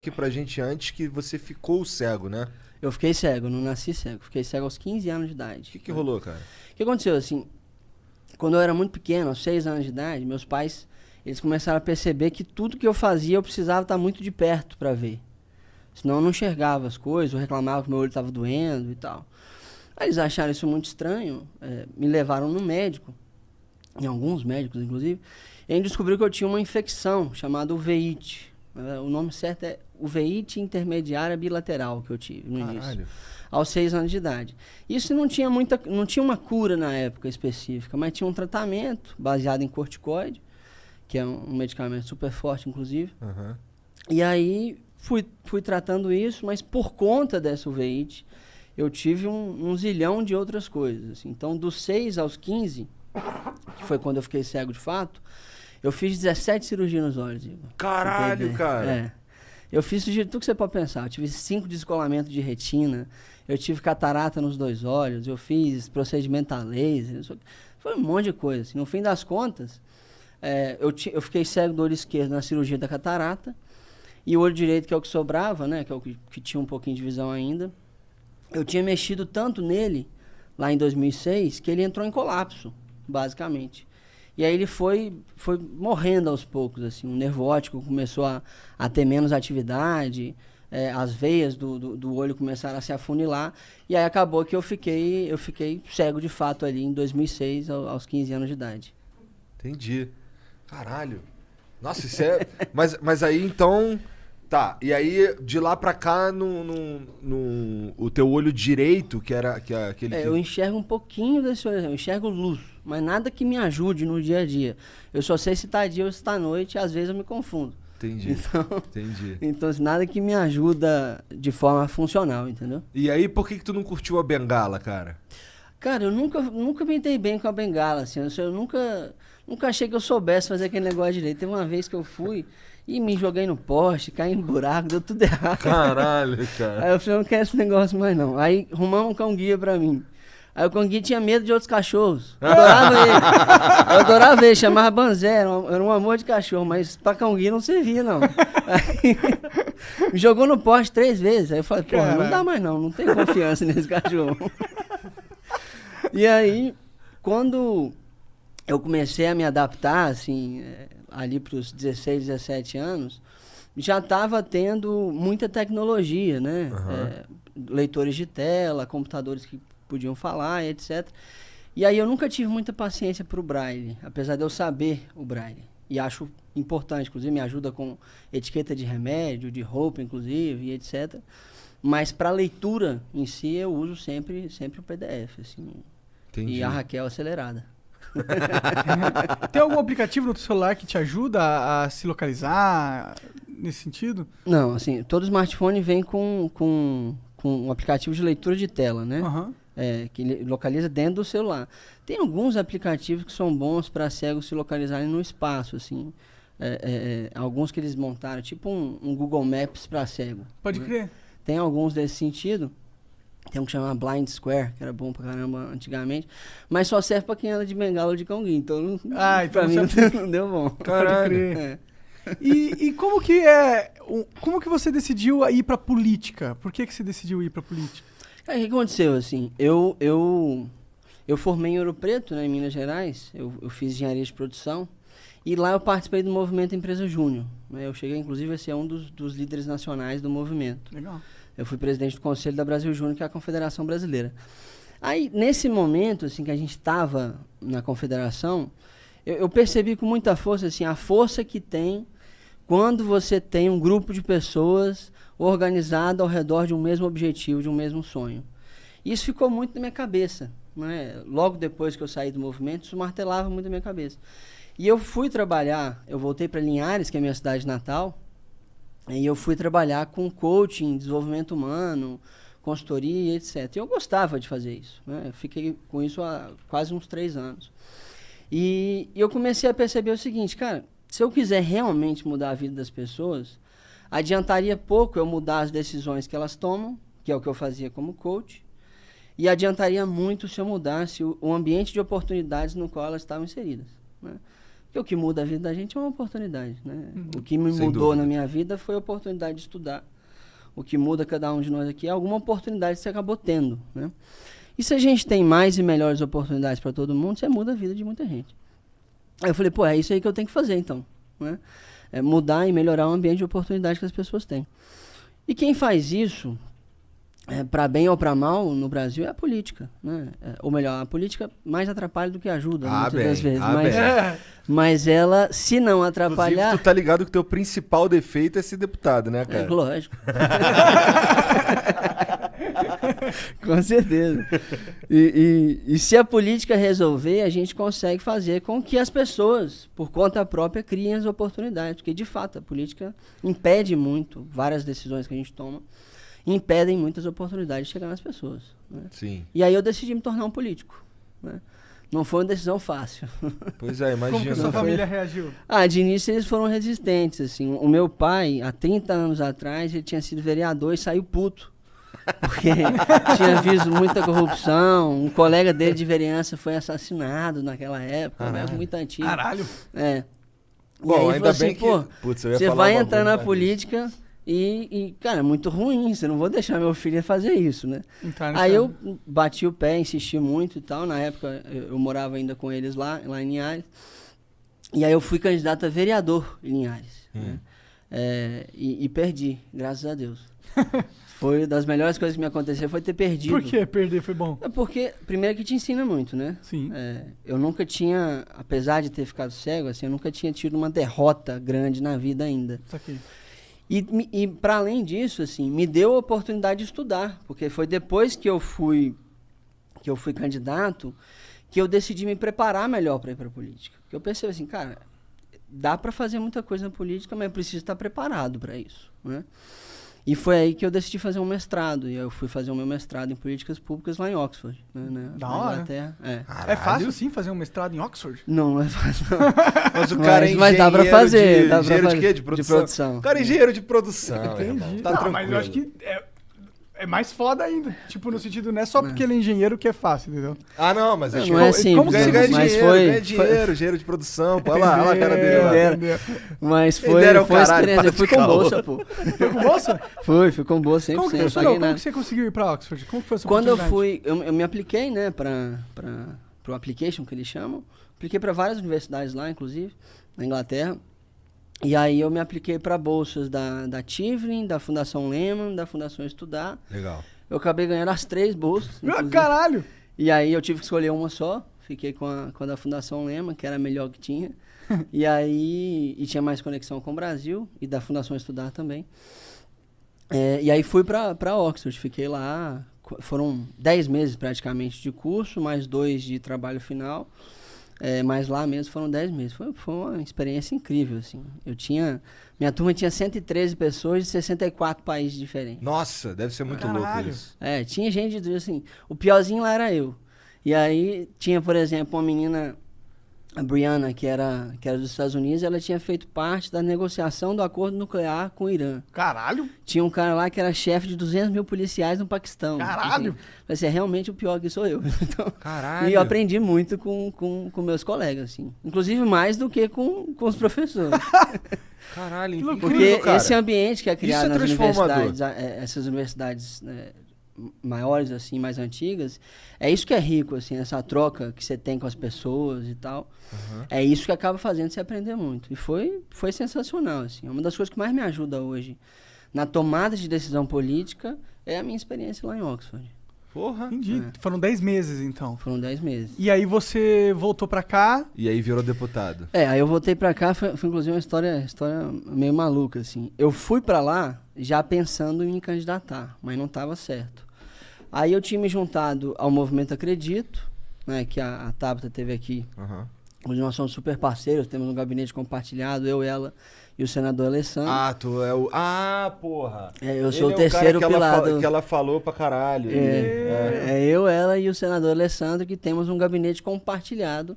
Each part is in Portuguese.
aqui pra gente antes que você ficou cego, né? Eu fiquei cego, não nasci cego. Fiquei cego aos 15 anos de O idade. que rolou, cara? O que aconteceu, assim, quando eu era muito pequeno, aos 6 anos de idade, meus pais, eles começaram a perceber que tudo que eu fazia eu precisava estar muito de perto para ver. Senão eu não enxergava as coisas, eu reclamava que meu olho estava doendo e tal. Aí eles acharam isso muito estranho, me levaram no médico, em alguns médicos, inclusive, e a gente descobriu que eu tinha uma infecção chamada uveíte. O nome certo é uveíte intermediária bilateral que eu tive no início, aos 6 anos de idade. Isso não tinha uma cura na época específica, mas tinha um tratamento baseado em corticoide, que é um medicamento super forte, inclusive. Uhum. E aí fui tratando isso, mas por conta dessa uveíte, eu tive um zilhão de outras coisas. Assim. Então, dos 6 aos 15, que foi quando eu fiquei cego de fato, eu fiz 17 cirurgias nos olhos, Igor. Caralho, cara! É. Eu fiz tudo que você pode pensar. Eu tive 5 descolamentos de retina, eu tive catarata nos 2 olhos, eu fiz procedimento a laser, foi um monte de coisa. Assim. No fim das contas, eu fiquei cego do olho esquerdo na cirurgia da catarata, e o olho direito, que é o que sobrava, né, que é o que tinha um pouquinho de visão ainda, eu tinha mexido tanto nele, lá em 2006, que ele entrou em colapso, basicamente. E aí ele foi morrendo aos poucos, assim, o nervo óptico começou a ter menos atividade, as veias do olho começaram a se afunilar, e aí acabou que eu fiquei cego de fato ali em 2006, aos 15 anos de idade. Entendi. Caralho. Nossa, isso é... mas aí, então... Tá, e aí, de lá pra cá, o teu olho direito, que era aquele... Eu enxergo um pouquinho desse olho, eu enxergo luz, mas nada que me ajude no dia a dia. Eu só sei se tá dia ou se tá noite, e às vezes eu me confundo. Entendi, entendi. Então, assim, nada que me ajuda de forma funcional, entendeu? E aí, por que tu não curtiu a bengala, cara? Cara, eu nunca me dei bem com a bengala, assim, eu nunca achei que eu soubesse fazer aquele negócio direito. Teve uma vez que eu fui e me joguei no poste, caí em buraco, deu tudo errado. Caralho, cara. Aí eu falei, eu não quero esse negócio mais não. Aí arrumamos um cão-guia pra mim. Aí o cão-guia tinha medo de outros cachorros. Eu adorava ele, chamava Banzé, era um amor de cachorro, mas pra cão-guia não servia, não. Aí, me jogou no poste 3 vezes. Aí eu falei, porra, não dá mais não tenho confiança nesse cachorro. E aí, quando eu comecei a me adaptar, assim, ali para os 16, 17 anos, já estava tendo muita tecnologia, né? Leitores de tela, computadores que podiam falar, etc. E aí eu nunca tive muita paciência para o Braille, apesar de eu saber o Braille. E acho importante, inclusive me ajuda com etiqueta de remédio, de roupa, inclusive, e etc. Mas para leitura em si, eu uso sempre o PDF, assim. Entendi. E a Raquel acelerada. Tem algum aplicativo no teu celular que te ajuda a se localizar nesse sentido? Não, assim, todo smartphone vem com um aplicativo de leitura de tela, né? Uhum. Que localiza dentro do celular. Tem alguns aplicativos que são bons para cegos se localizarem no espaço, assim. Alguns que eles montaram, tipo um Google Maps para cego. Pode crer. Tem alguns desse sentido. Tem um que chama Blind Square, que era bom pra caramba antigamente, mas só serve pra quem anda de bengala ou de cão-guia, então, pra mim não deu bom. Caralho. E como que você decidiu ir pra política? Por que você decidiu ir pra política? Cara, o que aconteceu, assim, eu formei em Ouro Preto, né, em Minas Gerais, eu fiz engenharia de produção, e lá eu participei do movimento Empresa Júnior, né, eu cheguei inclusive a ser um dos líderes nacionais do movimento. Legal. Eu fui presidente do Conselho da Brasil Júnior, que é a Confederação Brasileira. Aí, nesse momento, assim, que a gente estava na Confederação, eu percebi com muita força, assim, a força que tem quando você tem um grupo de pessoas organizado ao redor de um mesmo objetivo, de um mesmo sonho. Isso ficou muito na minha cabeça, né? Logo depois que eu saí do movimento, isso martelava muito na minha cabeça. E eu fui trabalhar, eu voltei para Linhares, que é a minha cidade natal, e eu fui trabalhar com coaching, desenvolvimento humano, consultoria, etc. E eu gostava de fazer isso, né? Eu fiquei com isso há quase uns 3 anos. E eu comecei a perceber o seguinte, cara, se eu quiser realmente mudar a vida das pessoas, adiantaria pouco eu mudar as decisões que elas tomam, que é o que eu fazia como coach, e adiantaria muito se eu mudasse o ambiente de oportunidades no qual elas estavam inseridas, né? Porque o que muda a vida da gente é uma oportunidade, né? O que me Sem mudou dúvida. na minha vida foi a oportunidade de estudar. O que muda cada um de nós aqui é alguma oportunidade que você acabou tendo, né? E se a gente tem mais e melhores oportunidades para todo mundo, você muda a vida de muita gente. Aí eu falei, pô, é isso aí que eu tenho que fazer, então, né? É mudar e melhorar o ambiente de oportunidade que as pessoas têm. E quem faz isso, para bem ou para mal, no Brasil, é a política, né? Ou melhor, a política mais atrapalha do que ajuda, muitas das vezes. Mas ela, se não atrapalhar... Inclusive, tu tá ligado que o teu principal defeito é ser deputado, né, cara? Lógico. Com certeza. E se a política resolver, a gente consegue fazer com que as pessoas, por conta própria, criem as oportunidades. Porque, de fato, a política impede muito, várias decisões que a gente toma, impedem muitas oportunidades de chegar nas pessoas, né? Sim. E aí eu decidi me tornar um político, né? Não foi uma decisão fácil. Pois é, Como que imagina. sua família reagiu? De início eles foram resistentes, assim. O meu pai, há 30 anos atrás, ele tinha sido vereador e saiu puto. Porque tinha visto muita corrupção. Um colega dele de vereança foi assassinado naquela época, né? Muito antigo. Caralho. É. Bom, e aí ainda falou assim, bem que... pô, Putz, eu ia você falar vai uma entrar na boa, política e, cara, é muito ruim, você não vou deixar meu filho fazer isso, né? Aí eu bati o pé, insisti muito e tal. Na época eu morava ainda com eles lá em Linhares. E aí eu fui candidato a vereador em Linhares, né? E perdi, graças a Deus. Foi uma das melhores coisas que me aconteceu, foi ter perdido. Por que perder foi bom? É porque, primeiro que te ensina muito, né? Sim. Eu nunca tinha, apesar de ter ficado cego, assim, eu nunca tinha tido uma derrota grande na vida ainda. Isso aqui. E para além disso, assim, me deu a oportunidade de estudar, porque foi depois que eu fui candidato que eu decidi me preparar melhor para ir para a política. Porque eu pensei assim, cara, dá para fazer muita coisa na política, mas eu preciso estar preparado para isso, né? E foi aí que eu decidi fazer um mestrado. E eu fui fazer o meu mestrado em políticas públicas lá em Oxford, né, Da na hora. Inglaterra. É fácil, sim, fazer um mestrado em Oxford? Não é fácil, não. Mas o cara é Mas dá pra fazer. Dá pra engenheiro fazer. de quê? De produção? O cara é engenheiro de produção, irmão. Tá Não, tranquilo. mas eu acho que é mais foda ainda. Tipo, no sentido, não é só porque ele é engenheiro que é fácil, entendeu? Ah, não, mas Não, acho não é que... simples, como Ganha, você ganha mas dinheiro, foi- ganha dinheiro, engenheiro de produção. Pô, olha lá a cara dele lá. Mas Quem dera é o foi caralho, experiência. para Eu fui de com caô. bolsa, pô. Foi com bolsa? Fui com bolsa 100%. Como que não funcionou? paguei Como nada. que você conseguiu ir pra Oxford? Como que foi a sua Quando eu oportunidade? fui, eu me apliquei, né, pro application que eles chamam. Apliquei para várias universidades lá, inclusive, na Inglaterra. E aí eu me apliquei para bolsas da Tivlin, da Fundação Lehman, da Fundação Estudar. Legal. Eu acabei ganhando as 3 bolsas. Ah, inclusive. caralho! E aí eu tive que escolher uma só. Fiquei com a da Fundação Lehman, que era a melhor que tinha. E aí tinha mais conexão com o Brasil e da Fundação Estudar também. E aí fui para Oxford, fiquei lá. Foram 10 meses praticamente de curso, mais 2 de trabalho final. Mas lá mesmo foram 10 meses. Foi uma experiência incrível, assim. Minha turma tinha 113 pessoas de 64 países diferentes. Nossa, deve ser muito louco Caralho. isso. Tinha gente, assim, o piorzinho lá era eu. E aí tinha, por exemplo, uma menina, a Brianna, que era dos Estados Unidos, ela tinha feito parte da negociação do acordo nuclear com o Irã. Caralho! Tinha um cara lá que era chefe de 200 mil policiais no Paquistão. Caralho! Assim, realmente o pior que sou eu. Então, Caralho. e eu aprendi muito com meus colegas, assim. Inclusive mais do que com os professores. Caralho, Que loucura, Porque cara. esse ambiente que é criado Isso é nas transformador. universidades, essas universidades maiores, assim, mais antigas, é isso que é rico, assim, essa troca que você tem com as pessoas e tal. É isso que acaba fazendo você aprender muito. E foi sensacional, assim. É uma das coisas que mais me ajuda hoje na tomada de decisão política é a minha experiência lá em Oxford. Porra. Entendi. Foram 10 meses, então. Foram 10 meses. E aí você voltou pra cá. E aí virou deputado. Aí eu voltei pra cá, foi inclusive uma história meio maluca, assim. Eu fui pra lá já pensando em me candidatar, mas não tava certo. Aí eu tinha me juntado ao Movimento Acredito, né, que a Tabata teve aqui. Aham. Hoje nós somos super parceiros, temos um gabinete compartilhado, eu, ela e o senador Alessandro. Ah, tu é o... Ah, porra. Eu sou Ele o terceiro é o cara pilar que ela falou pra caralho. eu, ela e o senador Alessandro que temos um gabinete compartilhado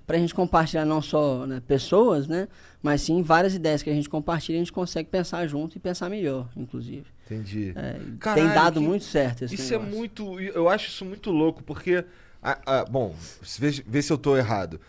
para a gente compartilhar não só, né, pessoas, né, mas sim várias ideias que a gente compartilha, a gente consegue pensar junto e pensar melhor, inclusive. Entendi. Tem Caralho, dado muito certo esse Isso negócio. é muito... Eu acho isso muito louco, porque... bom, vê se eu tô errado.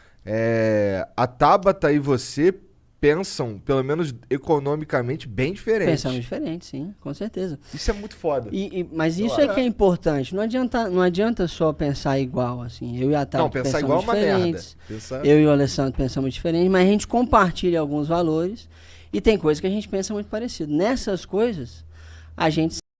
a Tabata e você pensam, pelo menos economicamente, bem diferente. Pensamos diferente, sim, com certeza. Isso é muito foda. Mas isso é que é importante. Não adianta só pensar igual, assim. Eu e a Tabata pensar pensamos igual é uma merda. diferentes. Eu e o Alessandro pensamos diferente, mas a gente compartilha alguns valores e tem coisas que a gente pensa muito parecido. Nessas coisas, a gente